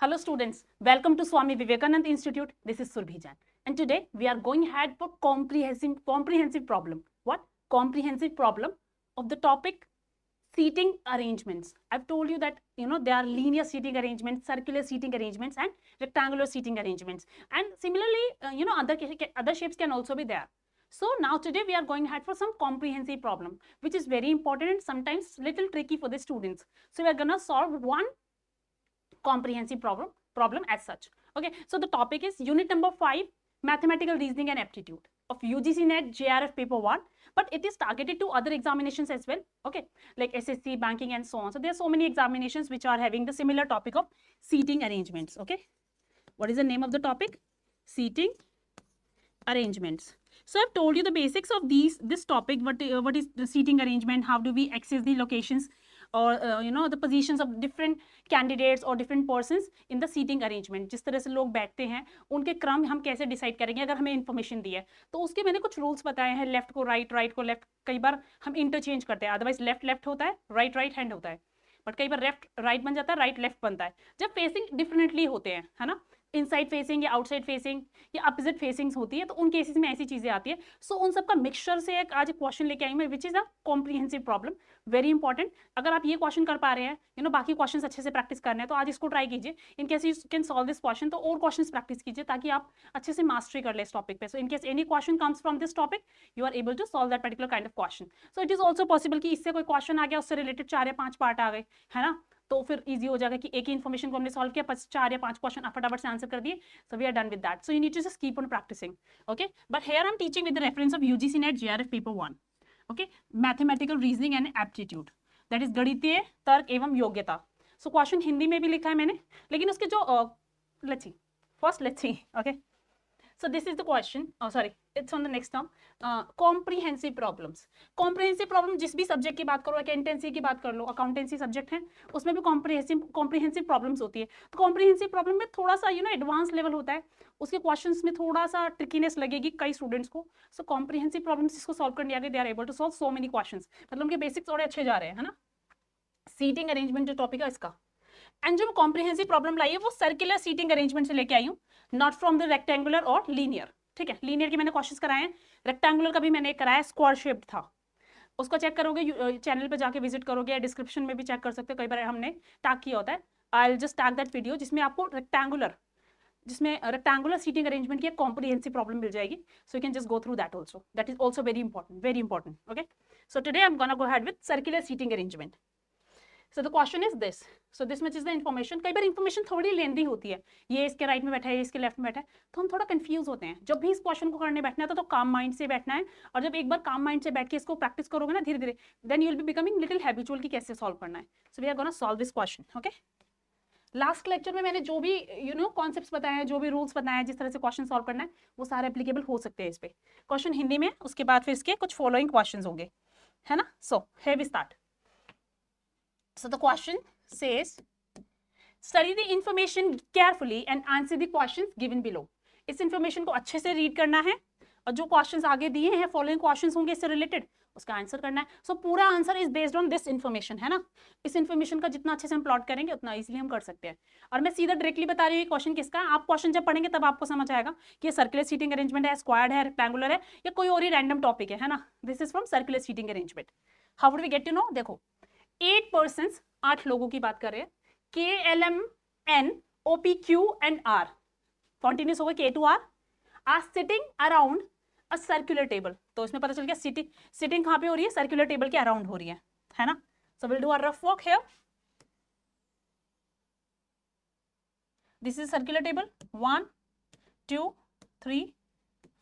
Hello students, welcome to Swami Vivekananda Institute. This is Surbhi Jain, and today we are going ahead for comprehensive problem. What? Comprehensive problem of the topic seating arrangements. I've told you that there are linear seating arrangements, circular seating arrangements, and rectangular seating arrangements. And similarly, other shapes can also be there. So now today we are going ahead for some comprehensive problem, which is very important and sometimes little tricky for the students. So we are gonna solve one comprehensive problem as such. Okay, so the topic is unit number 5, mathematical reasoning and aptitude of UGC NET JRF paper 1, but it is targeted to other examinations as well, okay, like SSC, banking and so on. So there are so many examinations which are having the similar topic of seating arrangements. Okay, what is the name of the topic? Seating arrangements. So I've told you the basics of this topic. What is the seating arrangement, how do we access the locations or the positions of different candidates or different persons in the seating arrangement. जिस तरह से लोग बैठते हैं उनके क्रम हम कैसे डिसाइड करेंगे अगर हमें इन्फॉर्मेशन दी है तो उसके मैंने कुछ रूल्स बताए हैं. लेफ्ट को राइट, राइट को लेफ्ट. कई बार हम इंटरचेंज करते हैं, अदरवाइज लेफ्ट लेफ्ट होता है, राइट राइट हैंड होता है, बट कई बार लेफ्ट राइट बन जाता है, राइट लेफ्ट बनता है जब फेसिंग डिफरेंटली होते हैं, है ना. इनसाइड फेसिंग या आउटसाइड फेसिंग या अपोजिट फेसिंग्स होती है तो उन केसेस में ऐसी चीजें आती है. सो उन सबका मिक्सचर से एक आज क्वेश्चन लेके आई मैं, which is a comprehensive problem. Very important. अगर आप ये क्वेश्चन कर पा रहे हैं, बाकी क्वेश्चंस अच्छे से प्रैक्टिस करने हैं तो आज इसको ट्राई कीजिए. इन case you can solve this question तो और क्वेश्चंस प्रैक्टिस कीजिए ताकि आप अच्छे से मास्टरी कर ले इस टॉपिक पे. So in case any question comes from this topic you are able to solve that particular kind of question. So it is also possible कि इससे कोई क्वेश्चन आ गया, उससे रिलेटेड 4 या 5 पार्ट आ गए, है ना, तो फिर इजी हो जाएगा कि एक ही इन्फॉर्मेशन को हमने सॉल्व किया, 4 या 5 क्वेश्चन फटाफट से आंसर कर दिए. So we are done with that. So you need to just keep on practicing. Okay, but here I am teaching with the reference of UGC NET JRF paper 1. Okay, mathematical reasoning and aptitude, that is गणितीय तर्क एवं योग्यता. So question Hindi में भी लिखा है मैंने, लेकिन उसके जो let's see. Okay, so this is the question. Oh sorry, it's on the next term. Comprehensive problems. Comprehensive problem जिस भी सब्जेक्ट की बात करो, अकाउंटेंसी की बात कर लो, अकाउंटेंसी सब्जेक्ट है उसमें भी कॉम्प्रिहेंसिव प्रॉब्लम्स होती है. तो कॉम्प्रिहेंसिव प्रॉब्लम में थोड़ा सा एडवांस लेवल होता है, उसके क्वेश्चंस में थोड़ा सा ट्रिकीनेस लगेगी कई स्टूडेंट्स को. सो कॉम्प्रिहेंसिव प्रॉब्लम्स इसको सॉल्व करने आगे they are able to solve so many questions. मतलब उनके बेसिक्स थोड़े अच्छे जा रहे हैं, है ना. सीटिंग अरेंजमेंट जो टॉपिक है इसका, एंड जो कॉम्प्रिहेंसिव प्रॉब्लम लाई है वो सर्कुलर सीटिंग अरेंजमेंट से लेके आई हूँ, नॉट फ्रॉम द रेक्टेंगुलर और लीनियर. ठीक है, लीनियर की मैंने क्वेश्चंस कराए हैं, रेक्टेंगुलर का भी मैंने कराया, स्क्वायर शेप्ड था. उसको चेक करोगे चैनल पे जाके विजिट करोगे या डिस्क्रिप्शन में भी चेक कर सकते हो, कई बार हमने टैग किया होता है. I will just tag that video जिसमें आपको रेक्टेंगुलर सीटिंग अरेंजमेंट की कॉम्प्रिहेंसिव प्रॉब्लम मिल जाएगी. So you can just go through that also. That is also very important. Okay, so today I am gonna go ahead with circular seating arrangement. So the question is this. So this much is the information. कई बार information थोड़ी लेंदी होती है, ये इसके right में बैठा है, ये इसके लेफ्ट में बैठा है, तो हम थोड़ा कंफ्यूज होते हैं. जब भी इस क्वेश्चन को करने बैठना है तो काम माइंड से बैठना है, और जब एक बार काम माइंड से बैठ के इसको प्रैक्टिस करोगे ना धीरे धीरे, then you will be becoming little habitual कि कैसे सॉल्व करना है. So we are gonna solve this question. Okay, last lecture में मैंने जो भी कॉन्सेप्ट्स बताए हैं, जो भी रूल्स बताए हैं, जिस तरह से क्वेश्चन सॉल्व करना है वो सारे एप्लीकेबल हो सकते हैं इस पे. क्वेश्चन हिंदी में, उसके बाद फिर इसके कुछ फॉलोइंग क्वेश्चन होंगे, है ना. So here we start. So the question says, study the information carefully and answer the questions given below. इस information को अच्छे से रीड करना है और जो क्वेश्चंस आगे दिए हैं, फॉलोइंग क्वेश्चंस होंगे इससे रिलेटेड, उसका आंसर करना है. सो पूरा answer is based on this information, है ना. इस इन्फॉर्मेशन का जितना अच्छे से हम प्लॉट करेंगे उतना इजीली हम कर सकते हैं. और मैं सीधा डायरेक्टली बता रही हूँ क्वेश्चन किसका है. आप क्वेश्चन जब पढ़ेंगे तब आपको समझ आएगा कि ये सर्कुलर सीटिंग अरेंजमेंट है, स्क्वायर्ड है, रेक्टेंगुलर है, या कोई और ही रैंडम टॉपिक है ना. This is from circular seating arrangement. How would we get to know? देखो, 8 पर्सन्स, 8 लोगों की बात कर रहे हैं. KLMN OPQ and R continuous होगा, K to R are sitting around a circular table. तो इसमें पता चल गया सिटिंग कहां पे हो रही है, सर्कुलर टेबल के अराउंड हो रही है ना. So will do a rough work here. This is circular table. 1 2 3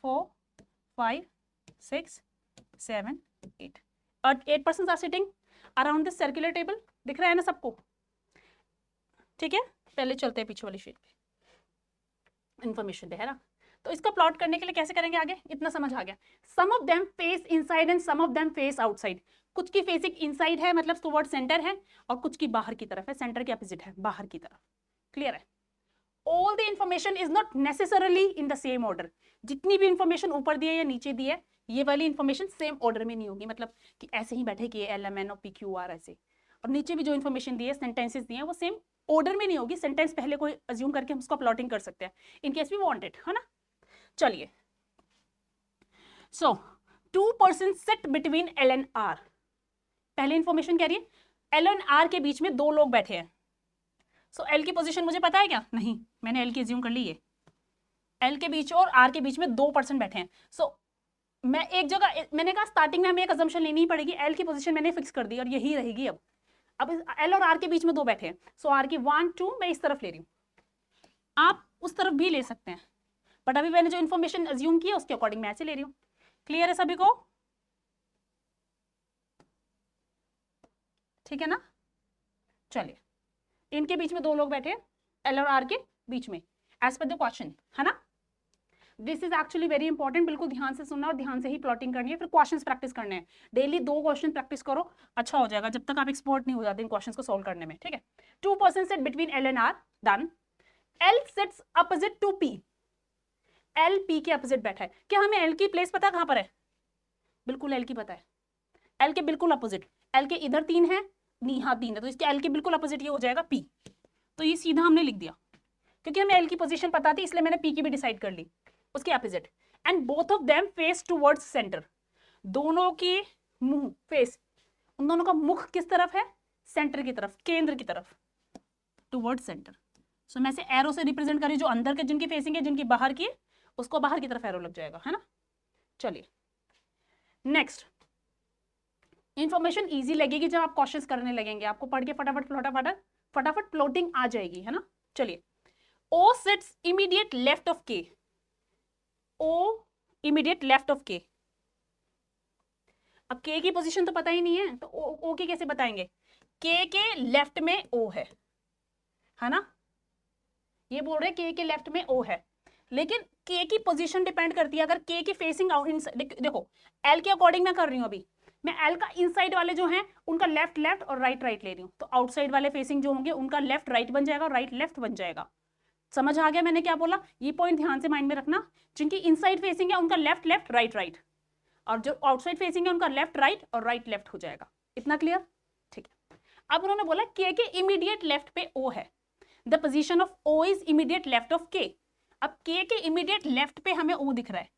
4 5 6 7 8. 8 persons are sitting around this circular table. दिख रहा है ना सबको? ठीक है, पहले चलते हैं पीछे वाली शीट पे, इंफॉर्मेशन पे, है ना. तो इसको प्लॉट करने के लिए कैसे करेंगे आगे, इतना समझ आ गया. Some of them face inside and some of them face outside. कुछ की फेसिंग इनसाइड है, मतलब टुवर्ड सेंटर है, और कुछ की बाहर की तरफ है, सेंटर के अपोजिट है, बाहर की तरफ. क्लियर है? All the information is not necessarily in the same order. जितनी भी इंफॉर्मेशन ऊपर दी है या नीचे दी है, ये वाली इंफॉर्मेशन सेम ऑर्डर में नहीं होगी, मतलब कि ऐसे ही बैठे कि LMN और PQR ऐसे, और नीचे भी जो इन्फॉर्मेशन दी है, सेंटेंसेस दिए हैं, वो सेम ऑर्डर में नहीं होगी, सेंटेंस पहले कोई अज्यूम करके हम उसका प्लॉटिंग कर सकते हैं इन केस वी वांटेड, है ना। चलिए, सो 2 persons sit between L and R. पहले इंफॉर्मेशन कह रही है L और R के बीच में 2 लोग बैठे हैं। सो L की पोजीशन मुझे पता है क्या? नहीं, मैंने L की अज्यूम कर ली है। L के बीच और R के बीच में 2 पर्सन बैठे हैं। सो मैं एक जगह, मैंने कहा स्टार्टिंग में हमें एक अजम्पशन लेनी ही पड़ेगी। L की पोजीशन मैंने फिक्स कर दी और यही रहेगी। अब L और R के बीच में 2 बैठे हैं। सो R की 1 2 मैं इस तरफ ले रही हूँ, आप उस तरफ भी ले सकते हैं, बट अभी मैंने जो इन्फॉर्मेशन अज्यूम की है उसके अकॉर्डिंग मैं ऐसे ले रही हूँ। क्लियर है सभी को? ठीक है ना। चलिए, इनके बीच में 2 लोग बैठे हैं, L और R के बीच में, एज पर द क्वेश्चन, है ना। This is actually very important, बिल्कुल ध्यान से सुनना और ध्यान से ही प्लॉटिंग करनी है। फिर क्वेश्चंस प्रैक्टिस करने हैं, डेली 2 क्वेश्चन प्रैक्टिस करो, अच्छा हो जाएगा जब तक आप एक्सपर्ट नहीं हो जाते इन क्वेश्चंस को सॉल्व करने में। ठीक है, 2 person sit between L and R, done. L sits opposite to P, L P के अपोजिट बैठा है। क्या हमें L की प्लेस पता कहां पर है? बिल्कुल L की पता है, L के बिल्कुल अपोजिट। L के इधर 3 है, नहीं हाँ 3 है, तो इसके L के बिल्कुल अपोजिट ये हो जाएगा P। तो ये सीधा हमने लिख दिया, क्योंकि हमें L की पोजीशन पता थी इसलिए मैंने P की भी डिसाइड कर ली, उसके opposite. And both of them face towards centre, दोनों की मुंह, फेस, उन दोनों का मुख किस तरफ है? सेंटर की तरफ, केंद्र की तरफ, टुवर्ड्स सेंटर। सो मैं से एरो से रिप्रेजेंट करी, जो अंदर के जिनकी फेसिंग है, जिनकी बाहर की, उसको बाहर की तरफ एरो लग जाएगा, है ना। चलिए नेक्स्ट, इंफॉर्मेशन इजी लगेगी जब आप क्वेश्चंस करने लगेंगे, आपको पढ़ के फटाफट प्लॉटिंग आ जाएगी, है ना। चलिए, O seats immediate left of K, O immediate left of K। अब K की पोजीशन तो पता ही नहीं है, तो O की कैसे बताएंगे? K के लेफ्ट में O है ना, ये बोल रहे K के लेफ्ट में O है, लेकिन K की पोजीशन डिपेंड करती है। अगर K की फेसिंग आउट, देखो L के अकॉर्डिंग मैं कर रही हूँ, अभी मैं L का इनसाइड वाले जो हैं उनका लेफ्ट और राइट ले रही हूँ, तो आउटसाइड वाले फेसिंग जो होंगे उनका लेफ्ट राइट बन जाएगा और राइट लेफ्ट बन जाएगा। समझ आ गया मैंने क्या बोला? ये पॉइंट ध्यान से माइंड में रखना, जिनकी इनसाइड फेसिंग है उनका लेफ्ट राइट, और जो आउटसाइड फेसिंग है उनका लेफ्ट राइट और राइट लेफ्ट हो जाएगा। इतना क्लियर? ठीक है। अब उन्होंने बोला K के इमीडिएट लेफ्ट पे O है, the position of O is immediate left of K। अब K के इमीडिएट लेफ्ट पे हमें O दिख रहा है,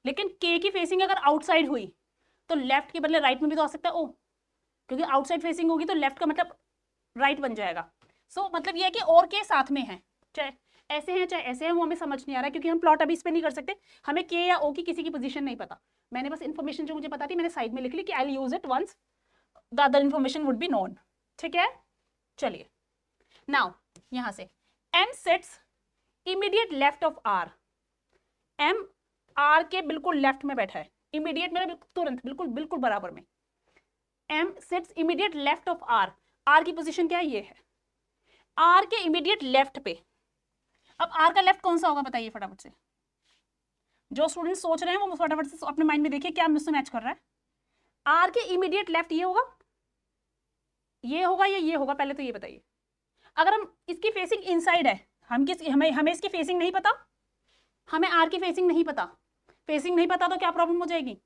लेकिन K की फेसिंग अगर आउटसाइड हुई तो लेफ्ट के बदले राइट में भी तो आ सकता है O, क्योंकि आउटसाइड फेसिंग होगी तो लेफ्ट का मतलब राइट बन जाएगा। सो मतलब ये है कि और K साथ में है, चाहे ऐसे हैं चाहे ऐसे हैं, वो हमें समझ नहीं आ रहा है, क्योंकि हम प्लॉट अभी इस पे नहीं कर सकते, हमें K या O की किसी की पोजीशन नहीं पता। मैंने बस इन्फॉर्मेशन जो मुझे पता थी मैंने साइड में लिख ली कि I will use it once the other information would be known. ठीक है, चलिए नाउ यहां से M sits immediate left of R, M R के बिल्कुल लेफ्ट में बैठा है, इमीडिएट मेरा तुरंत बिल्कुल बराबर में। M sits immediate left of R, R की पोजीशन क्या है? ये है, R के इमीडिएट लेफ्ट पे। अब R का लेफ्ट कौन सा होगा बताइए फटाफट से, जो स्टूडेंट सोच रहे हैं वो फटाफट से अपने माइंड में देखिए क्या मुझसे मैच कर रहा है। R के इमीडिएट लेफ्ट ये होगा या ये होगा? पहले तो ये बताइए। अगर हम इसकी फेसिंग इनसाइड है, हमें इसकी फेसिंग नहीं पता, हमें R की फेसिंग नहीं पता तो क्या प्रॉब्लम हो जाएगी?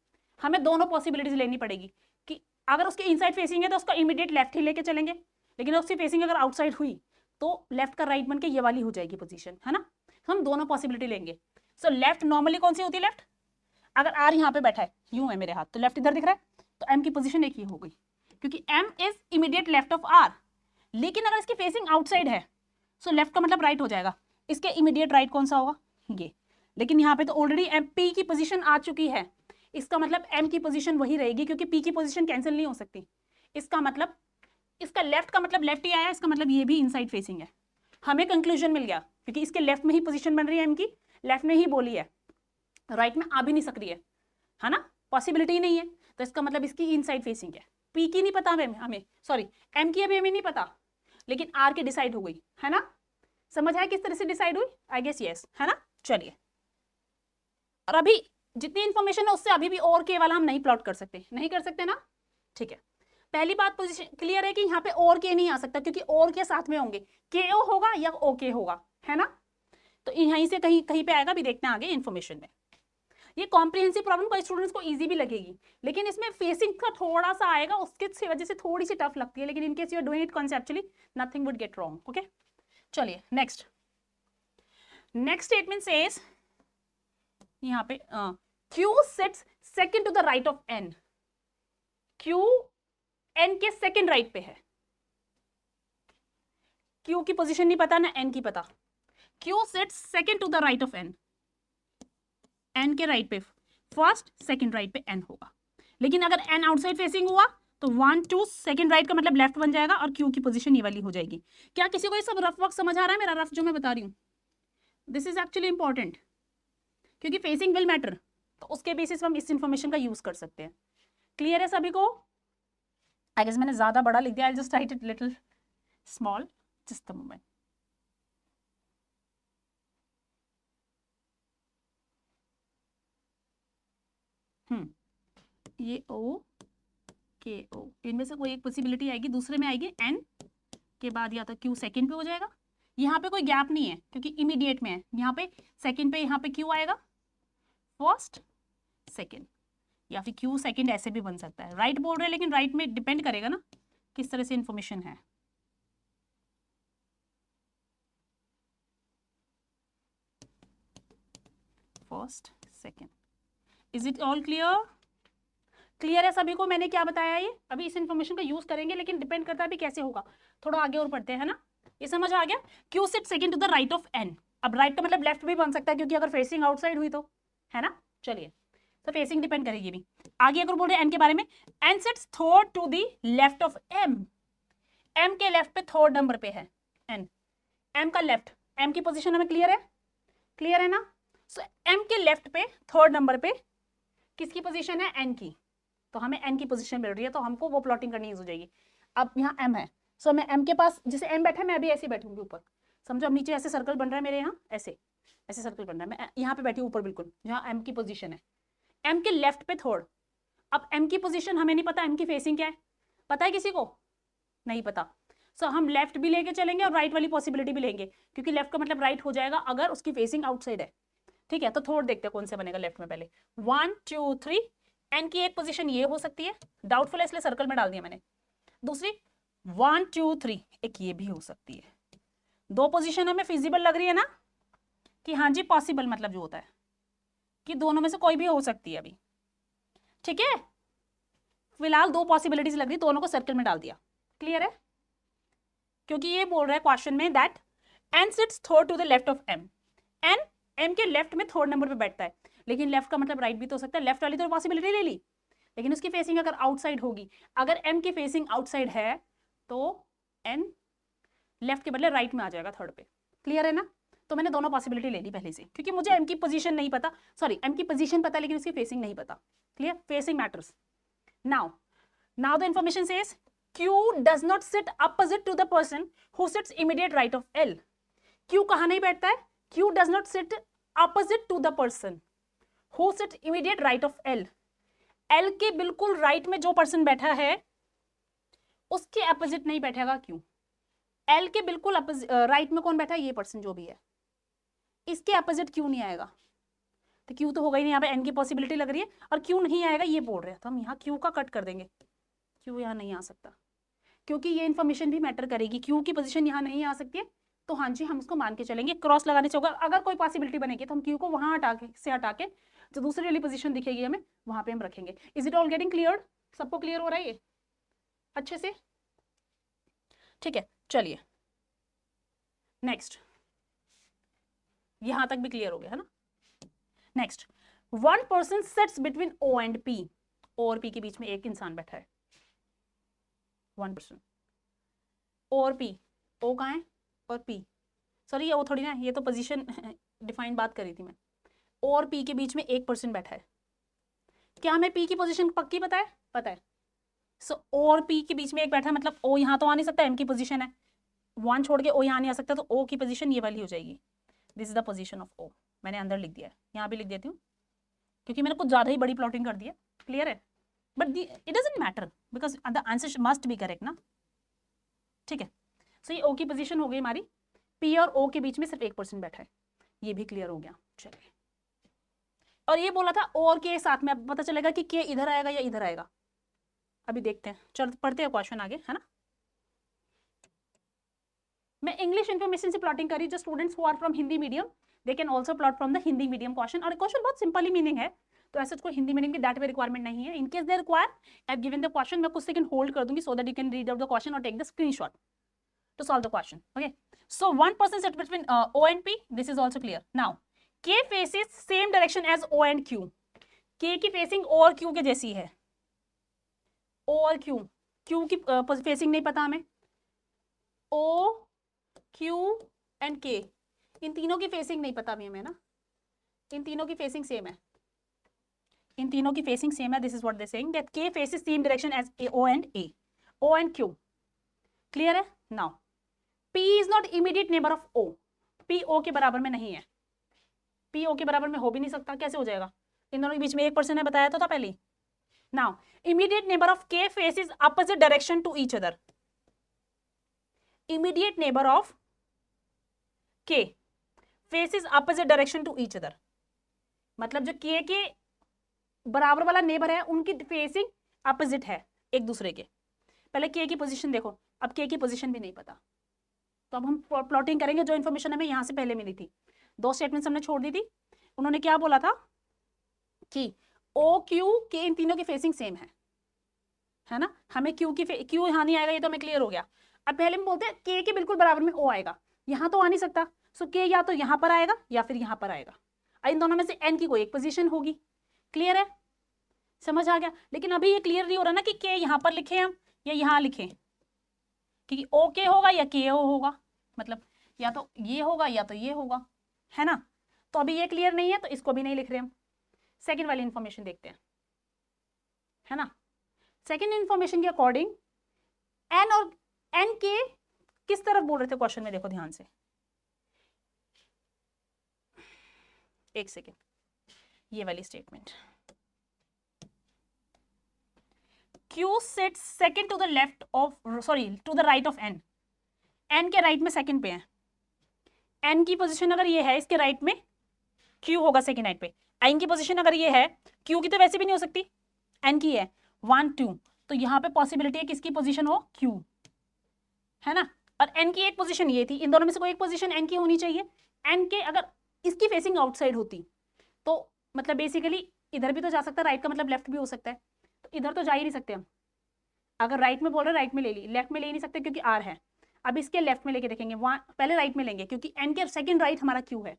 हमें दोनों पॉसिबिलिटीज लेनी पड़ेगी कि अगर उसके इनसाइड फेसिंग है तो उसका इमीडिएट लेफ्ट ही लेके चलेंगे, लेकिन उसकी फेसिंग अगर आउटसाइड हुई तो लेफ्ट का राइट बन के ये वाली हो जाएगी पोजीशन, है ना। हम दोनों पॉसिबिलिटी लेंगे। सो लेफ्ट नॉर्मली कौन सी होती है? लेफ्ट। अगर R यहाँ पे बैठा है, यूं है मेरे हाथ, तो लेफ्ट इधर दिख रहा है, तो M की पोजीशन एक ही हो गई, क्योंकि M is immediate left of R। लेकिन अगर इसकी फेसिंग आउटसाइड है, सो लेफ्ट का मतलब राइट हो जाएगा, इसके इमीडिएट राइट कौन सा होगा? ये। लेकिन यहाँ पे तो ऑलरेडी P की पोजीशन आ चुकी है, इसका मतलब M की पोजीशन वही रहेगी, क्योंकि P की पोजीशन कैंसिल नहीं हो सकती। इसका मतलब इसका लेफ्ट का मतलब लेफ्ट ही आया, इसका मतलब ये भी इनसाइड फेसिंग है। हमें कंक्लूजन मिल गया, क्योंकि इसके लेफ्ट में ही पोजीशन बन रही है, M की लेफ्ट में ही बोली है, राइट में आ भी नहीं सकती है ना, पॉसिबिलिटी ही नहीं है, तो इसका मतलब इसकी इनसाइड फेसिंग है। P की नहीं पता हमें, सॉरी M की अभी हमें नहीं पता, लेकिन R की डिसाइड हो गई, है ना। समझ आया किस तरह से डिसाइड हुई? आई गेस यस, है ना। चलिए, और अभी जितनी इंफॉर्मेशन है उससे अभी भी और के वाला हम नहीं प्लॉट कर सकते ना। ठीक है, पहली बात पोजीशन क्लियर है कि यहाँ पे और के नहीं आ सकता, क्योंकि और के साथ में होंगे, KO होगा या OK होगा, है ना। तो यहीं से कहीं पे आएगा, भी देखते हैं आगे इन्फॉर्मेशन में। ये कॉम्प्रिहेंसिव प्रॉब्लम कई स्टूडेंट्स को इजी भी लगेगी, लेकिन इसमें फेसिंग का थोड़ा सा आएगा, उसके वजह से थोड़ी सी टफ लगती है, लेकिन in case you are doing it conceptually nothing would get wrong. Okay, चलिए नेक्स्ट स्टेटमेंट सेज यहाँ पे Q sits second to the right of N. Q N के सेकंड राइट पे है. Q की पोजीशन नहीं पता ना N की पता. Q sits second to the right of N. N के राइट पे फर्स्ट, सेकंड राइट पे N होगा. लेकिन अगर N आउटसाइड फेसिंग हुआ तो 1 2 सेकंड राइट का मतलब लेफ्ट बन जाएगा और Q की पोजीशन ये वाली हो जाएगी. क्या किसी को ये सब रफ वर्क समझ आ रहा है? मेरा रफ जो मैं बता रही हूँ, दिस इज एक्चुअली इंपॉर्टेंट, क्योंकि फेसिंग विल मैटर. तो उसके बेसिस हम इस इंफॉर्मेशन का यूज कर सकते हैं. क्लियर है सभी को? आई गेस मैंने ज्यादा बड़ा लिख दिया. I just right it little small, just a moment. ये O के O, इनमें से कोई एक पॉसिबिलिटी आएगी, दूसरे में आएगी N के बाद या तो Q सेकंड पे हो जाएगा. यहाँ पे कोई गैप नहीं है क्योंकि इमीडिएट में है. यहाँ पे सेकंड पे यहाँ पे Q आएगा, फर्स्ट सेकंड, या फिर Q सेकंड ऐसे भी बन सकता है. राइट बोल रहे हैं लेकिन राइट में डिपेंड करेगा ना किस तरह से इंफॉर्मेशन है. First second. Is it all clear? Clear है सभी को? मैंने क्या बताया, ये अभी इस इंफॉर्मेशन का यूज करेंगे लेकिन डिपेंड करता है अभी कैसे होगा. थोड़ा आगे और पढ़ते हैं ना. ये समझ आ गया? Q sit second to the right of N. अब राइट का मतलब लेफ्ट भी बन सकता है क्योंकि अगर फेसिंग आउटसाइड हुई तो, है ना. चलिए, तो फेसिंग डिपेंड करेगी भी. आगे अगर बोल रहे हैं N के बारे में, N sits third to the left of M. M के लेफ्ट पे थर्ड नंबर पे है N. M का लेफ्ट, M की पोजीशन हमें क्लियर है? क्लियर है ना. सो M के लेफ्ट पे थर्ड नंबर पे किसकी पोजीशन है? N की. तो हमें N की पोजीशन मिल रही है तो हमको वो प्लॉटिंग करनी यूज हो जाएगी. अब यहाँ M है, सो मैं M के पास, जैसे M बैठा है मैं अभी ऐसे बैठूंगी ऊपर. समझो, अब नीचे ऐसे सर्कल बन रहा है मेरे यहाँ, ऐसे ऐसे सर्कल बन रहा है. मैं यहाँ पे बैठी हूँ ऊपर बिल्कुल जहाँ M की पोजीशन है. M के लेफ्ट पे थर्ड. अब M की पोजीशन हमें नहीं पता, M की फेसिंग क्या है पता है किसी को? नहीं पता. सो हम लेफ्ट भी लेके चलेंगे और राइट वाली पॉसिबिलिटी भी लेंगे क्योंकि लेफ्ट का मतलब राइट हो जाएगा अगर उसकी फेसिंग आउटसाइड है. ठीक है, तो थर्ड देखते हैं कौन से बनेगा लेफ्ट में. पहले 1 2 3. N की एक पोजीशन ये हो सकती है, डाउटफुल है इसलिए सर्कल में डाल दिया मैंने. दूसरी 1 2 3, एक ये भी हो सकती है. दो पोजीशन हमें फिजिबल लग रही है ना कि हाँ जी पॉसिबल, मतलब जो होता है कि दोनों में से कोई भी हो सकती है अभी. ठीक है, फिलहाल दो पॉसिबिलिटीज लग रही, दोनों को सर्कल में डाल दिया. क्लियर है? क्योंकि ये बोल रहा है क्वेश्चन में that N sits third to the left of M. N M के लेफ्ट में थर्ड नंबर पे बैठता है, लेकिन लेफ्ट का मतलब राइट भी तो हो सकता है. लेफ्ट वाली तो पॉसिबिलिटी ले ली, लेकिन उसकी फेसिंग अगर आउटसाइड होगी, अगर M की फेसिंग आउटसाइड है तो N लेफ्ट के बदले राइट में आ जाएगा थर्ड पे. क्लियर है ना. तो मैंने दोनों पॉसिबिलिटी ले ली पहले से क्योंकि मुझे M की पोजीशन नहीं पता, सॉरी M की पोजीशन पता लेकिन उसकी फेसिंग नहीं पता. Clear? Facing matters. Now the information says Q does not sit opposite to the person who sits immediate right of L. Q कहाँ नहीं बैठता है? Q does not sit opposite to the person who sits immediate right of L. L के बिल्कुल right में जो person बैठा है उसके अपोजिट नहीं बैठेगा Q. L के बिल्कुल राइट में कौन बैठा है? ये पर्सन जो भी है, इसके अपोजिट Q नहीं आएगा. तो Q तो होगा ही नहीं, यहाँ पे N की पॉसिबिलिटी लग रही है और Q नहीं आएगा ये बोल रहे हैं, तो हम यहाँ Q का कट कर देंगे. Q यहाँ नहीं आ सकता क्योंकि ये इन्फॉर्मेशन भी मैटर करेगी. Q की पोजीशन यहाँ नहीं आ सकती है, तो हाँ जी हम उसको मान के चलेंगे. क्रॉस लगाने से होगा. अगर कोई पॉसिबिलिटी बनेगी तो हम Q को वहां हटा के जो दूसरी वाली पोजीशन दिखेगी हमें वहां पे हम रखेंगे. Is it all getting clear? सबको क्लियर हो रहा है ये अच्छे से? ठीक है, चलिए नेक्स्ट. यहां तक भी क्लियर हो गया है ना. Next, one person sits between O and P. O और P के बीच में एक इंसान बैठा है. One person. O और P. O कहाँ है और P, सॉरी ये O थोड़ी ना, ये तो पोजीशन डिफाइन बात कर रही थी मैं. O और P के बीच में एक पर्सन बैठा है. क्या हमें P की पोजीशन पक्की पता है? पता है. सो O और P के बीच में एक बैठा है, मतलब O यहाँ तो आ नहीं सकता, M की पोजीशन है. 1 छोड़ के O यहाँ नहीं आ सकता, तो O की पोजीशन ये वाली हो जाएगी. This is the position of O. मैंने अंदर लिख दिया है, यहाँ भी लिख देती हूँ क्योंकि मैंने कुछ ज्यादा ही बड़ी प्लॉटिंग कर दी है. क्लियर है? But it doesn't matter because the answer must be correct ना. ठीक है, सो ये O की पोजीशन हो गई हमारी. P और O के बीच में सिर्फ एक पर्सन बैठा है, ये भी क्लियर हो गया. चलिए, और ये बोला था O और K साथ में, अब पता चलेगा कि K इधर आएगा या इधर आएगा. अभी देखते हैं, चल पढ़ते हैं क्वेश्चन आगे, है ना. मैं इंग्लिश इन्फॉर्मेशन से प्लॉटिंग करी, जो students who are from Hindi medium they can also plot from the Hindi medium question, और क्वेश्चन बहुत सिंपली मीनिंग है, तो ऐसा कोई हिंदी मीडियम की डाटा में रिक्वायरमेंट नहीं है। In case they require, I have given the question, मैं कुछ सेकंड होल्ड कर दूंगी so that you can read out the question और take the screenshot to solve the question. Okay, so one person sits between O and P. This is also clear. Now K faces same direction as O and Q. K की facing O और Q के जैसी है, O और Q, Q की facing नहीं पता हमें, O, Q and K, इन तीनों की फेसिंग नहीं पता भी हमें ना, इन तीनों की फेसिंग सेम है, इन तीनों की फेसिंग सेम है. This is what they saying that K faces same direction as O and A, O and Q. Clear है? Now P is not immediate neighbour of O. P O के बराबर में नहीं है, P O के बराबर में हो भी नहीं सकता. कैसे हो जाएगा? इन दोनों के बीच में 1% है, बताया तो था पहले. Now immediate neighbour of K faces opposite direction to each other. Immediate neighbour of K faces opposite direction to each other, मतलब जो K के बराबर वाला नेबर है उनकी फेसिंग अपोजिट है एक दूसरे के. पहले K की पोजीशन देखो, अब K की पोजीशन भी नहीं पता, तो अब हम प्लॉटिंग करेंगे जो इन्फॉर्मेशन हमें यहां से पहले मिली थी. दो स्टेटमेंट्स हमने छोड़ दी थी. उन्होंने क्या बोला था कि O Q K इन तीनों की फेसिंग सेम है ना. हमें Q की Q यहाँ नहीं आएगा, ये तो हमें क्लियर हो गया. अब पहले हम बोलते हैं K के बिल्कुल बराबर में O आएगा, यहाँ तो आ नहीं सकता, सो K या तो यहाँ पर आएगा या फिर यहाँ पर आएगा. इन दोनों में से N की कोई एक पोजीशन होगी. क्लियर है? समझ आ गया? लेकिन अभी ये क्लियर नहीं हो रहा ना कि K यहाँ पर लिखे हम या यहाँ लिखें, क्योंकि OK होगा या KO होगा, मतलब या तो ये होगा या तो ये होगा, है ना. तो अभी ये क्लियर नहीं है तो इसको भी नहीं लिख रहे हम. सेकंड वाली इंफॉर्मेशन देखते हैं, है ना. सेकंड इंफॉर्मेशन के अकॉर्डिंग N और N के किस तरफ बोल रहे थे क्वेश्चन में, देखो ध्यान से. एक सेकेंड, ये वाली statement, Q sits second to the left of, sorry, to the right of N. N के राइट में सेकंड पे है. N की पोजीशन अगर ये है, इसके राइट में Q होगा सेकंड राइट पे. N की पोजीशन अगर ये है, Q की तो वैसे भी नहीं हो सकती, N की है 1 2, तो यहाँ पे पॉसिबिलिटी है किसकी पोजीशन हो, Q, है ना. और N की एक पोजीशन ये थी, इन दोनों में से कोई एक पोजीशन N की होनी चाहिए. N के अगर इसकी फेसिंग आउटसाइड होती तो मतलब बेसिकली इधर भी तो जा सकता है, राइट का मतलब लेफ्ट भी हो सकता है, तो इधर तो जा ही नहीं सकते हम. अगर राइट में बोल रहे राइट में ले ली, लेफ्ट में ले नहीं सकते क्योंकि R है. अब इसके लेफ्ट में लेके देखेंगे, पहले राइट में लेंगे क्योंकि N के सेकंड राइट हमारा Q है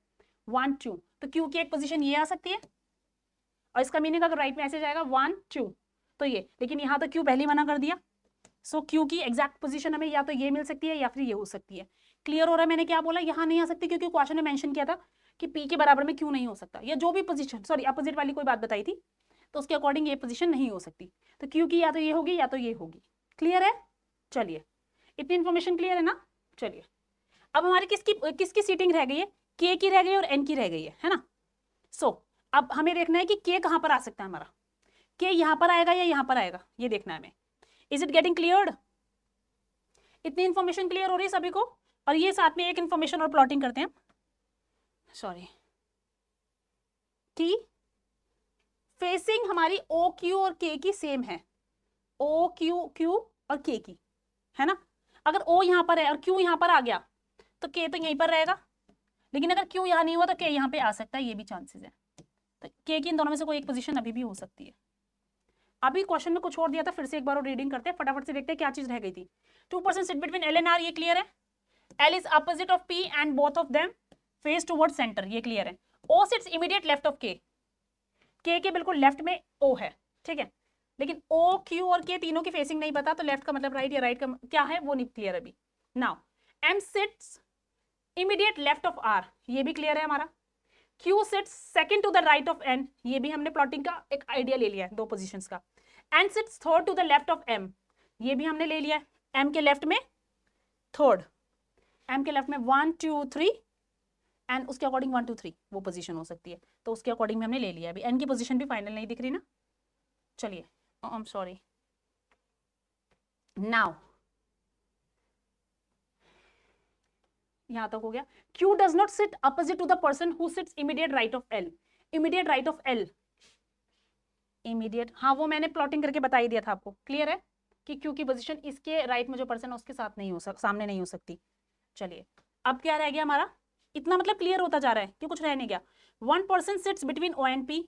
1 2, तो Q की एक पोजीशन ये आ सकती है, और इसका मीनिंग अगर राइट में ऐसे जाएगा 1 2 तो ये, लेकिन यहाँ तो Q पहले ही मना कर दिया. सो Q की एग्जैक्ट पोजीशन हमें या तो ये मिल सकती है या फिर ये हो सकती है. क्लियर हो रहा है मैंने क्या बोला? यहाँ नहीं आ सकती क्योंकि क्वेश्चन में मेंशन किया था कि P के बराबर में Q नहीं हो सकता, या जो भी पोजीशन, सॉरी अपोजिट वाली कोई बात बताई थी, तो उसके अकॉर्डिंग ये पोजीशन नहीं हो सकती. तो Q की या तो ये होगी या तो ये होगी. क्लियर है? चलिए, इतनी इन्फॉर्मेशन क्लियर है ना. चलिए, अब हमारी किसकी सीटिंग रह गई है, K की रह गई और N की रह गई है ना. सो अब हमें देखना है कि K कहाँ पर आ सकता है हमारा. K यहाँ पर आएगा या यहाँ पर आएगा, ये देखना है हमें. Is it getting cleared? इतनी इन्फॉर्मेशन क्लियर हो रही है सभी को? और ये साथ में एक इन्फॉर्मेशन और प्लॉटिंग करते हैं, सॉरी, कि फेसिंग हमारी O Q और K की सेम है, O Q और K की, है ना. अगर O यहाँ पर है और Q यहाँ पर आ गया तो K तो यहीं पर रहेगा, लेकिन अगर Q यहाँ नहीं हुआ तो K यहाँ पे आ सकता है, ये भी चांसेस है. तो K की इन दोनों में से कोई एक पोजीशन अभी भी हो सकती है. अभी क्वेश्चन में कुछ और दिया था, फिर से एक बार और रीडिंग करते हैं, फटाफट से देखते हैं क्या चीज रह गई थी. 2% seat between L and R, ये क्लियर है. L is opposite of P and both of them face toward centre, ये क्लियर है. O seats immediate left of K, K के बिल्कुल लेफ्ट में O है, ठीक है. लेकिन O Q और K तीनों की फेसिंग नहीं पता, तो लेफ्ट का मतलब राइट या राइट का क्या है वो नहीं क्लियर अभी. Now M sits immediate left of R, ये भी क्लियर है हमारा. Q sits second to the right of N, ये भी हमने प्लॉटिंग का एक आइडिया ले लिया है दो पोजीशंस का. N sits third to the left of M, ये भी हमने ले लिया है. M के लेफ्ट में थर्ड, M के लेफ्ट में 1 2 3 एंड उसके अकॉर्डिंग 1 2 3 वो पोजीशन हो सकती है, तो उसके अकॉर्डिंग हमने ले लिया. अभी N की पोजीशन भी फाइनल नहीं दिख रही ना. चलिए, आई एम सॉरी. नाउ यहां तक हो गया. Q does not sit opposite to the person who sits immediate right of L. Immediate right of L, immediate, हाँ वो मैंने प्लॉटिंग करके बता ही दिया था आपको. क्लियर है कि Q की पोजीशन इसके राइट में जो पर्सन है उसके साथ नहीं हो सामने नहीं हो सकती. चलिए अब क्या रह गया हमारा, इतना मतलब क्लियर होता जा रहा है कि कुछ रह नहीं गया। 1% sits between O and P,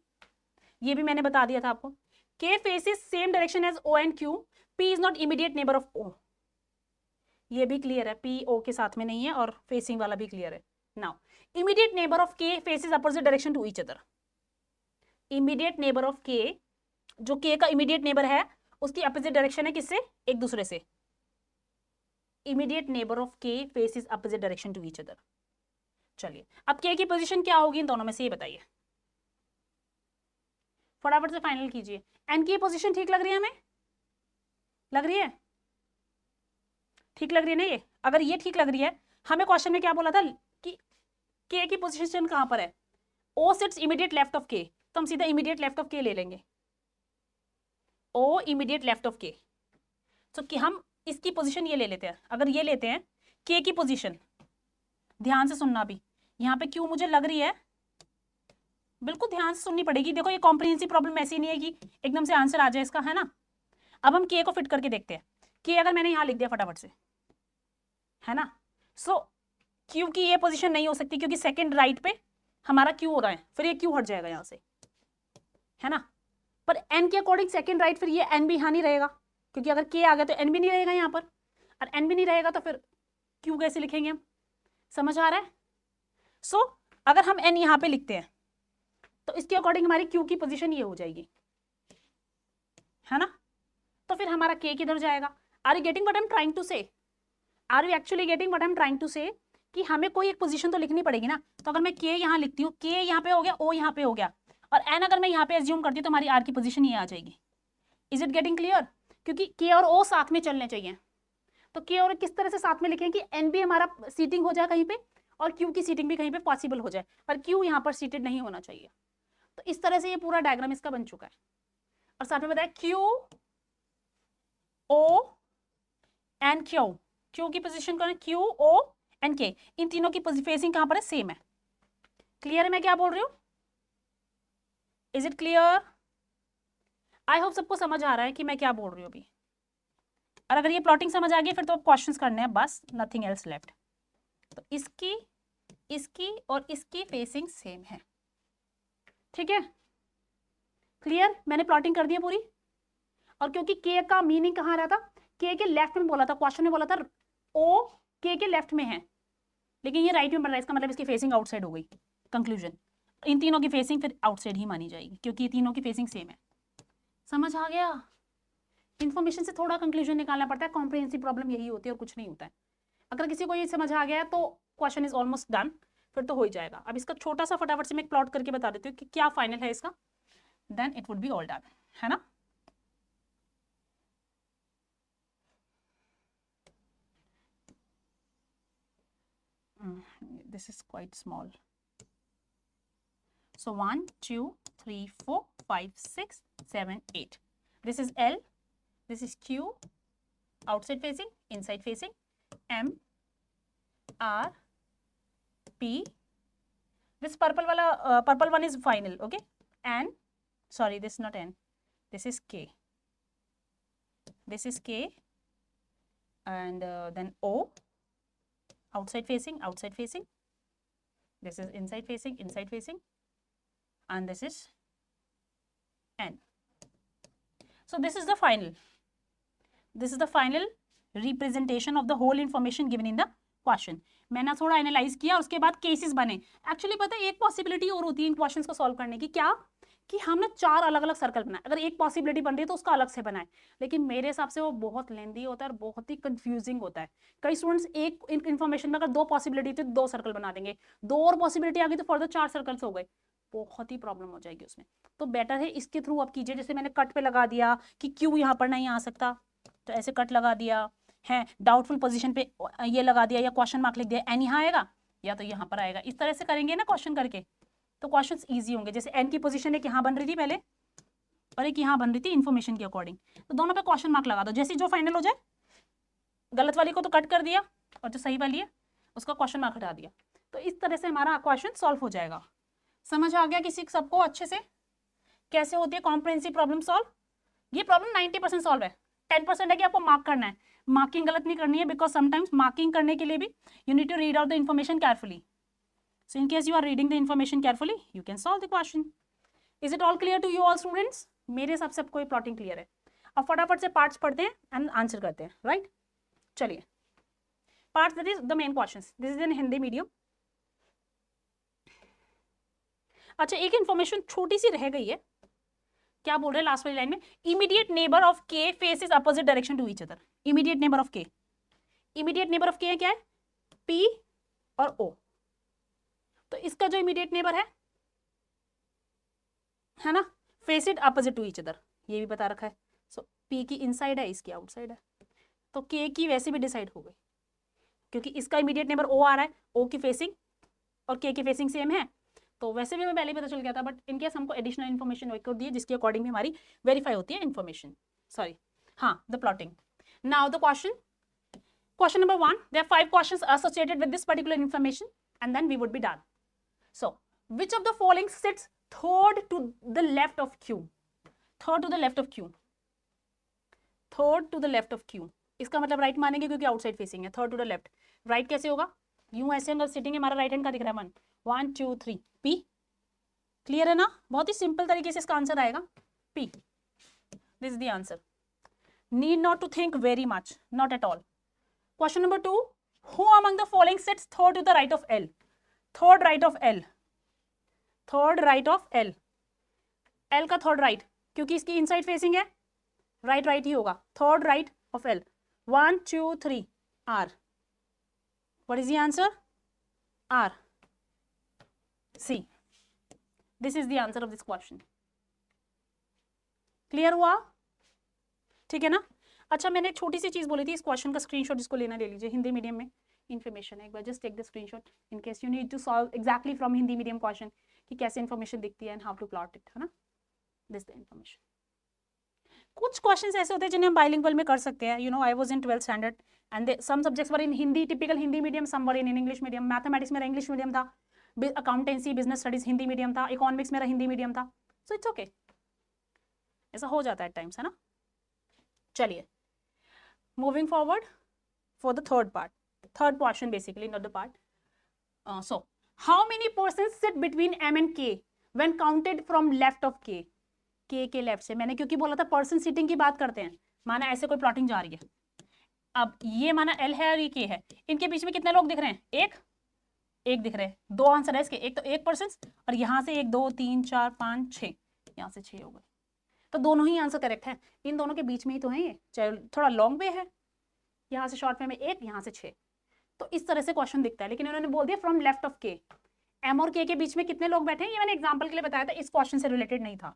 ये भी मैंने बता दिया था आपको। K faces same direction as O and Q, P is not immediate neighbour of O, ये भी क्लियर है, P O के साथ में नहीं है, और फेसिंग वाला भी क्लियर है। Now immediate neighbour of K faces opposite direction to each other, immediate neighbour of K, जो K का इमीडिएट नेबर है उसकी अपोजिट डायरेक्शन है किससे, एक दूसरे से। Immediate neighbour of K faces opposite direction to each other. चलिए अब K की पोजीशन क्या होगी इन दोनों में से, ये बताइए, फटाफट से फाइनल कीजिए। N की पोजीशन ठीक लग रही है हमें, लग रही है, ठीक लग रही है ना ये? अगर ये ठीक लग रही है, हमें क्वेश्चन में क्या बोला था कि K की पोजीशन कहां पर है, O seats immediate left of K, तो हम सीधा इमीडिएट लेफ्ट ऑफ K ले लेंगे, O immediate left of K। तो कि हम इसकी पोजीशन ये ले लेते हैं, अगर ये लेते हैं K की पोजीशन, ध्यान से सुनना भी, यहाँ पे Q मुझे लग रही है, बिल्कुल ध्यान से सुननी पड़ेगी। देखो ये कॉम्प्रिहेंसिव प्रॉब्लम ऐसी नहीं है कि एकदम से आंसर आ जाए इसका, है ना। अब हम K को फिट करके देखते हैं। K अगर मैंने यहाँ लिख दिया फटाफट से, है ना, सो Q की ये पोजीशन नहीं हो सकती क्योंकि सेकंड राइट पे हमारा Q हो रहा है, फिर ये Q हट जाएगा यहाँ से, है ना। पर N के अकॉर्डिंग सेकंड राइट, फिर ये N भी यहाँ नहीं रहेगा, क्योंकि अगर K आ गया तो N भी नहीं रहेगा यहाँ पर, और N भी नहीं रहेगा तो फिर Q कैसे लिखेंगे हम, समझ आ रहा है। सो अगर हम N यहाँ पे लिखते हैं तो इसके अकॉर्डिंग हमारी Q की पोजीशन ये हो जाएगी, है ना। तो फिर हमारा K किधर जाएगा। Are you getting what I am trying to say, are you actually getting what I am trying to say, कि हमें कोई एक पोजीशन तो लिखनी पड़ेगी ना। तो अगर मैं K यहाँ लिखती हूँ, K यहाँ पे हो गया, O यहाँ पे हो गया, और N अगर मैं यहाँ पे एज्यूम करती हूँ तो हमारी R की पोजीशन ये आ जाएगी। इज इट गेटिंग क्लियर, क्योंकि K और O साथ में चलने चाहिए। तो K और किस तरह से साथ में लिखें कि N भी हमारा सीटिंग हो जाए कहीं पे, और Q की सीटिंग भी कहीं पे पॉसिबल हो जाए, पर Q यहाँ पर सीटेड नहीं होना चाहिए। तो इस तरह से ये पूरा डायग्राम इसका बन चुका है, और साथ में बताया Q O and Q, Q की पोजीशन कौन है, Q O एंड K, इन तीनों की फेसिंग कहां पर है, सेम है। क्लियर है मैं क्या बोल रही हूँ, is it clear. I hope सबको समझ आ रहा है कि मैं क्या बोल रही हूँ अभी, और अगर ये प्लॉटिंग समझ आ गई फिर तो क्वेश्चंस करने हैं बस, नथिंग एल्स लेफ्ट। तो इसकी, इसकी और इसकी फेसिंग सेम है, ठीक है, क्लियर। मैंने प्लॉटिंग कर दी है पूरी, और क्योंकि K का मीनिंग कहाँ रहा था, K के लेफ्ट में बोला था, क्वेश्चन में बोला था O K के लेफ्ट में है, लेकिन ये राइट में बन रहा है, इसका मतलब इसकी फेसिंग आउटसाइड हो गई। कंक्लूजन, इन तीनों की फेसिंग फिर आउटसाइड ही मानी जाएगी, क्योंकि ये तीनों की फेसिंग सेम है। समझ आ गया। इन्फॉर्मेशन से थोड़ा कंक्लूजन निकालना पड़ता है, कॉम्प्रिहेंसिव प्रॉब्लम यही होती है और कुछ नहीं होता है। अगर किसी को ये समझ आ गया तो क्वेश्चन इज ऑलमोस्ट डन, फिर तो हो ही जाएगा। अब इसका छोटा सा फटाफट से मैं एक प्लॉट करके बता देती हूँ कि क्या फाइनल है इसका, then it would be all done, है ना। This is quite small. So 1, 2, 3, 4, 5, 6, 7, 8. This is L. This is Q. Outside facing, inside facing. M, R, P. This purple wala, purple one is final. Okay. N. Sorry, this is not N. This is K. This is K. And then O. Outside facing, outside facing. This is inside facing, inside facing, and this is N. So this is the final. This is the final representation of the whole information given in the question. मैंने थोड़ा analyse किया, उसके बाद cases बने। Actually पता है एक possibility और होती है इन क्वेश्चंस को सॉल्व करने की, क्या कि हम ना 4 अलग अलग सर्कल बनाए। अगर एक पॉसिबिलिटी बन रही है तो उसका अलग से बनाए, लेकिन मेरे हिसाब से वो बहुत लेंदी होता है और बहुत ही कंफ्यूजिंग होता है। कई स्टूडेंट्स एक इन्फॉर्मेशन में अगर 2 पॉसिबिलिटी थी तो 2 सर्कल बना देंगे, 2 और पॉसिबिलिटी आ गई तो फर्दर 4 सर्कल्स हो गए, बहुत ही प्रॉब्लम हो जाएगी उसमें। तो बेटर है इसके थ्रू आप कीजिए। जैसे मैंने कट पे लगा दिया कि क्यू यहाँ पर नहीं आ सकता, तो ऐसे कट लगा दिया है, डाउटफुल पोजीशन पे ये लगा दिया या क्वेश्चन मार्क लिख दिया, एन यहाँ आएगा या तो यहाँ पर आएगा। इस तरह से करेंगे ना क्वेश्चन करके तो क्वेश्चंस इजी होंगे। जैसे एन की पोजीशन एक यहाँ बन रही थी पहले और एक यहाँ बन रही थी इन्फॉर्मेशन के अकॉर्डिंग, तो दोनों पे क्वेश्चन मार्क लगा दो। जैसे जो फाइनल हो जाए, गलत वाली को तो कट कर दिया और जो सही वाली है उसका क्वेश्चन मार्क हटा दिया, तो इस तरह से हमारा क्वेश्चन सॉल्व हो जाएगा। समझ आ गया किसी सबको अच्छे से कैसे होती है कॉम्प्रिहेंसिव प्रॉब्लम सॉल्व? ये प्रॉब्लम 90% सॉल्व है, 10% है कि आपको मार्क करना है। मार्किंग गलत नहीं करनी है, बिकॉज समटाइम्स मार्किंग करने के लिए भी you need to read out the information carefully. So in case you are reading the information carefully you can solve the question. Is it all clear to you all students? मेरे हिसाब से आपको plotting clear है. अब फटाफट से parts पढ़ते हैं एंड आंसर करते हैं, राइट? चलिए, parts, that is the main questions. This is in Hindi medium. अच्छा, एक इन्फॉर्मेशन छोटी सी रह गई है. क्या बोल रहे हैं लास्ट वाली लाइन में? Immediate neighbour of K faces opposite direction to each other. Immediate neighbour of K, immediate neighbour of K क्या है? पी और ओ. तो इसका जो इमीडिएट नेबर है ना, face it opposite to each other, ये भी बता रखा है. सो पी की इनसाइड है, इसकी आउटसाइड है, तो के की वैसे भी डिसाइड हो गई, क्योंकि इसका इमीडिएट नेबर ओ आ रहा है, ओ की फेसिंग और के की फेसिंग सेम है, तो वैसे भी हमें पहले पता चल गया था. बट इनकेस हमको एडिशनल इन्फॉर्मेशन वेट कर दी है, जिसके अकॉर्डिंग भी हमारी वेरीफाई होती है इन्फॉर्मेशन. सॉरी, हाँ, the plotting. Now the question number 1. There are 5 questions associated with this particular information and then we would be done. So which of the following sits third to the left of Q? Third to the left of Q, third to the left of Q. इसका मतलब right मानेंगे क्योंकि outside facing है. Third to the left, right कैसे होगा? यूं ऐसे अगर सिटिंग है, हमारा राइट हैंड का दिख रहा है. 1 2 3 पी. क्लियर है ना? बहुत ही सिंपल तरीके से इसका आंसर आएगा P. This is the answer. Need not to think very much, not at all. Question number 2. Who among the following sits third to the right of L? Third right of L, third right of L. L का third right, क्योंकि इसकी inside facing है, right right ही होगा. Third right of L. 1 2 3 R. What is the answer? R. C. This is the answer of this question. Clear हुआ? ठीक है ना? अच्छा, मैंने एक छोटी सी चीज बोली थी, इस क्वेश्चन का स्क्रीनशॉट जिसको लेना ले लीजिए. हिंदी मीडियम में इन्फॉर्मेशन है, एक बार just take the screenshot in case you need to solve exactly from Hindi medium question कि कैसे इन्फॉर्मेशन दिखती है and how to plot it, है ना? This the information. कुछ क्वेश्चंस ऐसे होते हैं जिन्हें हम बाइलिंगुअल में कर सकते हैं. You know, I was in 12th standard and some subjects were in Hindi, typical Hindi medium, some were in English medium. Mathematics मेरा इंग्लिश मीडियम था, accountancy business studies Hindi medium था, इकोनॉमिक्स मेरा हिंदी मीडियम था. सो इट्स ओके, ऐसा हो जाता है times, है ना? चलिए, moving forward for the third part, third question basically, not the part. So how many persons sit between M and K when counted from left of K? K left से, मैंने क्योंकि बोला था पर्सन सीटिंग की बात करते हैं. माना ऐसे कोई प्लॉटिंग जा रही है, अब ये माना एल है और ये के है, इनके बीच में कितने लोग दिख रहे हैं? एक, एक दिख रहे हैं. 2 आंसर है इसके, एक तो एक पर्सन और यहाँ से 1 2 3 4 5 6, यहाँ से 6 हो गए, तो दोनों ही आंसर करेक्ट है. इन दोनों के बीच में ही तो है ये, चाहे थोड़ा लॉन्ग वे है, यहाँ से शॉर्ट वे में 1, यहाँ से 6, तो इस तरह से क्वेश्चन दिखता है. लेकिन उन्होंने बोल दिया फ्रॉम लेफ्ट ऑफ के. एम और के बीच में कितने लोग बैठे हैं, ये मैंने एग्जाम्पल के लिए बताया था, इस क्वेश्चन से रिलेटेड नहीं था.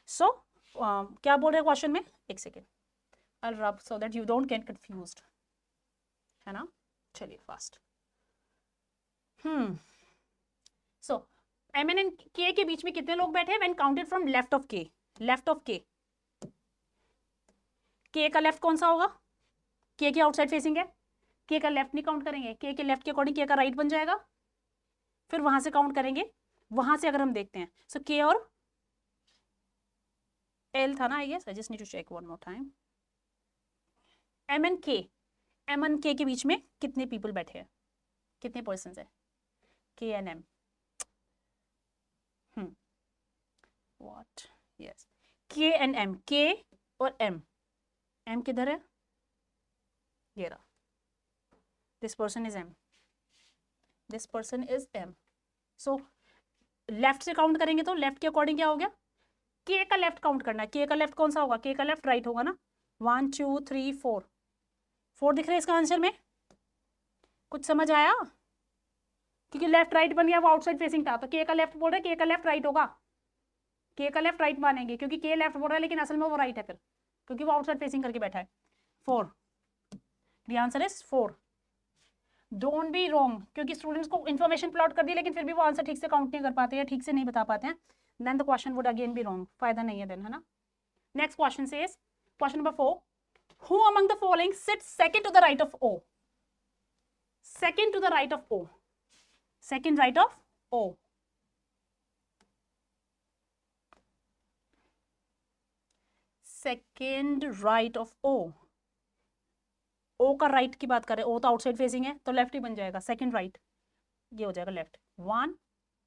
सो क्या बोल रहे हैं क्वेश्चन में? एक second, I'll rub so that you don't get confused, है ना? चलिए fast. So M N and K बीच में कितने लोग बैठे हैं when counted from left of K? Left of K का लेफ्ट कौन सा होगा? के की आउटसाइड फेसिंग है, के का लेफ्ट नहीं काउंट करेंगे, के लेफ्ट के अकॉर्डिंग के का राइट बन जाएगा, फिर वहां से काउंट करेंगे. वहां से अगर हम देखते हैं, सो के और एल था ना, I guess. I just need to check one more time. M and K के बीच में कितने पीपल बैठे हैं, कितने पर्सन्स है? K and M. What? Yes, K and M, K और एम. एम किधर है? ये रहा. This person is M, this person is M. So left से काउंट करेंगे तो लेफ्ट के अकॉर्डिंग क्या हो गया? के का लेफ्ट काउंट करना है. के का लेफ्ट कौन सा होगा? के का लेफ्ट राइट होगा ना. 1 2 3 4, 4 दिख रहा है इसका आंसर में. कुछ समझ आया? क्योंकि लेफ्ट राइट बन गया, वो आउटसाइड फेसिंग था, तो के का लेफ्ट बोल रहे हैं, के का लेफ्ट राइट होगा. के का लेफ्ट राइट मानेंगे क्योंकि के लेफ्ट बोल रहा है, लेकिन असल में वो राइट है फिर, क्योंकि वो आउटसाइड फेसिंग करके बैठा है. 4, the answer is 4. Don't be wrong, क्योंकि स्टूडेंट्स को इन्फॉर्मेशन प्लॉट कर दी लेकिन फिर भी वो आंसर ठीक से काउंट नहीं कर पाते या ठीक से नहीं बता पाते हैं, then the question would again be wrong. फायदा नहीं है देन, है ना? Next question says, question number 4. Who among the following sits second to the right of O? Second to the right of O, second right of O. Second right of O. O का right की बात करें, ओ तो outside facing है तो left ही बन जाएगा, second right, ये हो जाएगा लेफ्ट। 1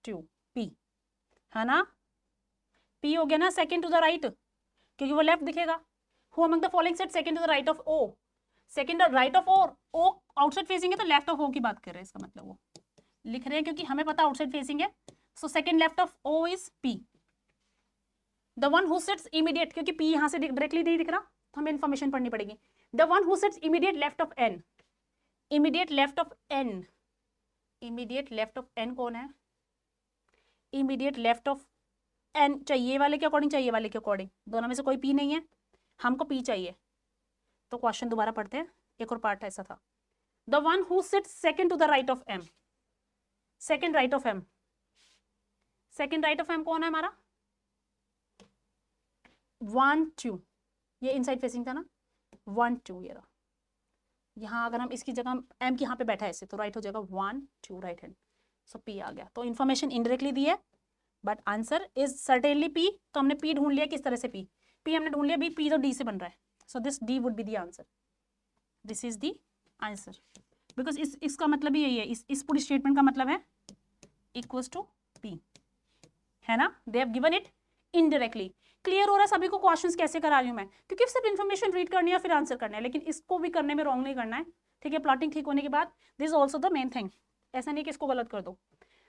2 पी, है ना, पी हो गया ना सेकंड टू द राइट, क्योंकि वो लेफ्ट दिखेगा। Who among the following sits second to the right of O, second right of O outside facing है तो लेफ्ट ऑफ ओ की बात कर रहे हैं, इसका मतलब वो लिख रहे हैं क्योंकि हमें पता आउटसाइड फेसिंग है, so second left of O is P. The one who sits immediate, क्योंकि पी यहां से डायरेक्टली नहीं दिख रहा तो हमें इन्फॉर्मेशन पढ़नी पड़ेगी। The one who sits immediate left of N, immediate left of N, immediate left of N कौन है, इमीडिएट लेफ्ट ऑफ एन चाहिए वाले के अकॉर्डिंग, चाहिए वाले के अकॉर्डिंग, दोनों में से कोई पी नहीं है, हमको पी चाहिए। तो क्वेश्चन दोबारा पढ़ते हैं, एक और पार्ट ऐसा था। The one who sits second to the right of M, second right of M, second right of M कौन है हमारा, 1 2, ये इनसाइड फेसिंग था ना, 1 2 ये रहा। यहाँ अगर हम इसकी जगह एम की यहाँ पे बैठा है ऐसे तो राइट हो जाएगा 1 2 राइट हैंड, सो पी आ गया। तो इन्फॉर्मेशन इनडायरेक्टली दी है but answer is certainly P. तो हमने पी ढूंढ लिया, किस तरह से पी हमने ढूंढ लिया, बी पी तो डी से बन रहा है, so this D would be the answer, this is the answer, because इसका मतलब ही यही है, इस पूरी स्टेटमेंट का मतलब है इक्वल्स टू पी, है ना, they have given it indirectly. Clear हो रहा है सभी को क्वेश्चंस कैसे करा रही हूं मैं, क्योंकि सिर्फ इन्फॉर्मेशन रीड करनी है फिर आंसर करना है, लेकिन इसको भी करने में रॉन्ग नहीं करना है, ठीक है। प्लॉटिंग ठीक होने के बाद this is also the main thing, ऐसा नहीं कि इसको गलत कर दो।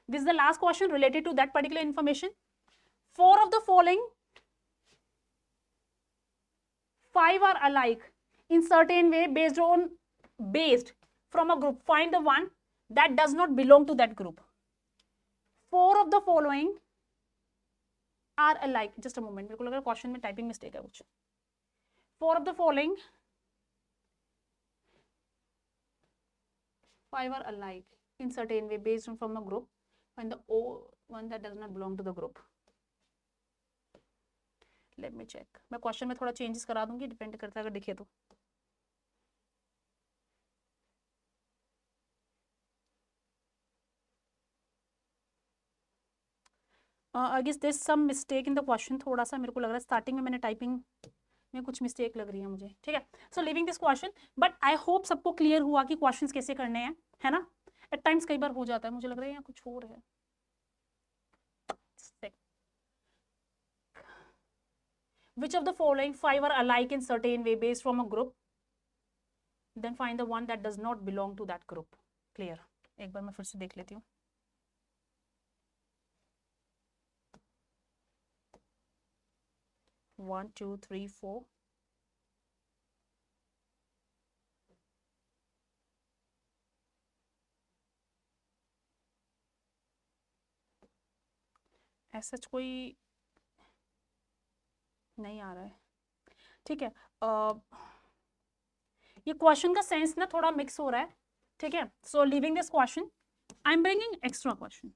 This is the last question related to that particular information. 4 of the following 5 are alike in certain way based from a group, find the one that does not belong to that group। 4 of the following are alike, just a moment, मेरे को लग रहा है question में typing mistake है कुछ। 4 of the following 5 are alike in certain way based from a group, find the one that does not belong to the group। Let me check, मैं question में थोड़ा चेंजेस करा दूंगी, डिपेंड करता है अगर दिखे तो। I guess there is some mistake in the question, थोड़ा सा मेरे को लग रहा है स्टार्टिंग में मैंने टाइपिंग में कुछ मिस्टेक लग रही है मुझे, ठीक है। So leaving this question, but I hope सबको क्लियर हुआ कि क्वेश्चंस कैसे करने हैं, है ना। एट टाइम्स कई बार हो जाता है, मुझे लग रहा है यहाँ कुछ और है। Which of the following 5 are alike in certain way based from a group, then find the one that does not belong to that group। Clear? एक बार मैं फिर से देख लेती हूँ। One, two, three, four। ऐसा कोई नहीं आ रहा है, ठीक है। ये क्वेश्चन का सेंस ना थोड़ा मिक्स हो रहा है, ठीक है। So leaving this question, I am bringing extra question.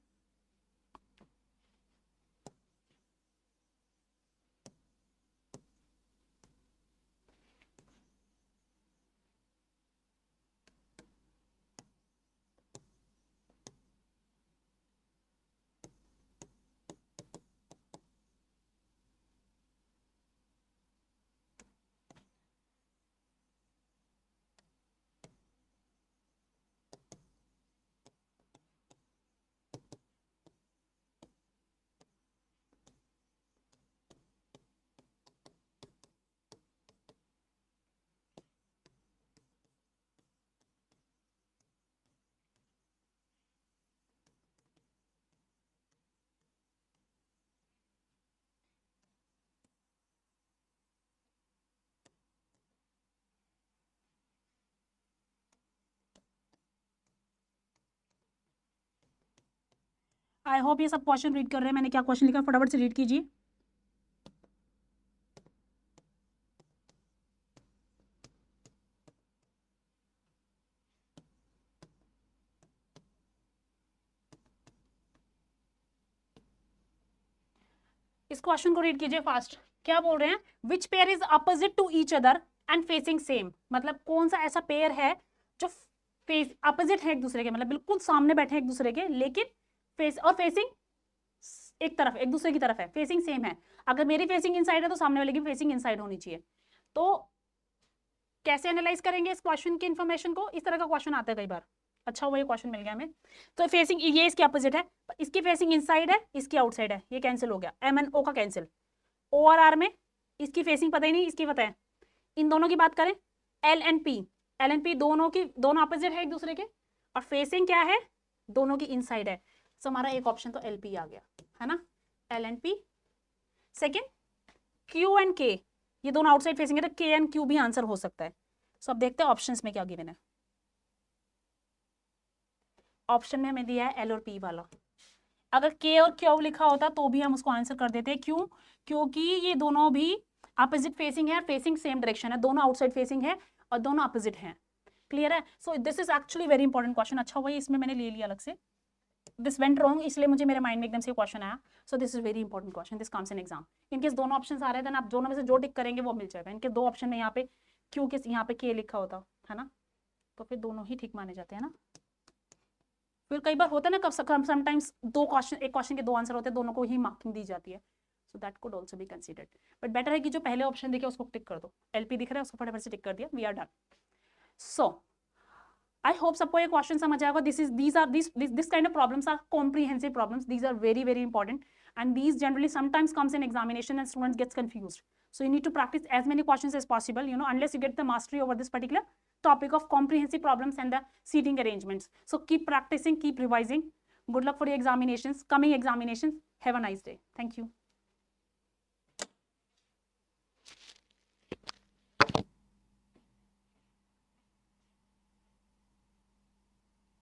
I hope ये सब क्वेश्चन रीड कर रहे हैं, मैंने क्या क्वेश्चन लिखा फटाफट से रीड कीजिए। इस क्वेश्चन को रीड कीजिए फास्ट। क्या बोल रहे हैं, which pair is opposite to each other and facing same, मतलब कौन सा ऐसा पेयर है जो फेस अपोजिट है एक दूसरे के, मतलब बिल्कुल सामने बैठे हैं एक दूसरे के, लेकिन फेस और फेसिंग एक तरफ, एक दूसरे की तरफ है, फेसिंग सेम है। अगर मेरी फेसिंग इनसाइड है तो सामने वाले की फेसिंग इनसाइड होनी चाहिए। तो कैसे एनालाइज करेंगे इस क्वेश्चन की इन्फॉर्मेशन को? इस तरह का क्वेश्चन आता है कई बार। अच्छा हुआ ये क्वेश्चन मिल गया हमें। तो फेसिंग ये इसके अपोजिट है, इसकी फेसिंग इनसाइड है, इसकी आउटसाइड है, ये कैंसिल हो गया, एम एन ओ का कैंसिल। ओ और आर में इसकी फेसिंग पता ही नहीं, इसकी पता है। इन दोनों की बात करें, एल एन पी दोनों अपोजिट है एक दूसरे के, और फेसिंग क्या है, दोनों की इनसाइड है। तो हमारा एक ऑप्शन तो एल पी आ गया, है ना, L N P. Second, Q and K, ये दोनों आउटसाइड फेसिंग है, तो के एंड क्यू भी आंसर हो सकता है। सो अब देखते हैं ऑप्शंस में क्या गिवन है। ऑप्शन में हमें दिया है एल और पी वाला। अगर के और क्यू लिखा होता तो भी हम उसको आंसर कर देते हैं। क्यों? क्योंकि ये दोनों भी अपोजिट फेसिंग है, फेसिंग सेम डायरेक्शन है, दोनों आउटसाइड फेसिंग है और दोनों अपोजिट हैं। क्लियर है? So this is actually very important question. अच्छा हुआ इसमें मैंने ले लिया अलग से, दिस वेंट रॉन्ग, इसलिए मुझे मेरे माइंड में एकदम से क्वेश्चन आया। So this is very important question, this comes in exam. In case दोनों ऑप्शन आ रहे हैं, आप दोनों में से जो टिक करेंगे वो मिल जाएगा। इनके दो ऑप्शन में यहाँ पे क्यों के यहाँ पे के लिखा होता है ना, तो फिर दोनों ही ठीक माने जाते हैं ना। फिर कई बार होता है ना, समटाइम्स दो क्वेश्चन, एक क्वेश्चन के दो आंसर होते हैं, दोनों को ही मार्किंग दी जाती है। So that could also be considered, but better है कि जो पहले ऑप्शन दिखे उसको टिक कर दो। एलपी दिख रहा है उसको फटाफट से टिक कर दिया, we are done. So I hope सबको ये क्वेश्चन समझ आएगा। This kind of problems are comprehensive problems, these are very very important and these generally sometimes comes in examination and students gets confused. So you need to practice as many questions as possible, you know, unless you get the mastery over this particular topic of comprehensive problems and the seating arrangements. So keep practicing, keep revising. Good luck for your examinations, coming examinations. Have a nice day. Thank you.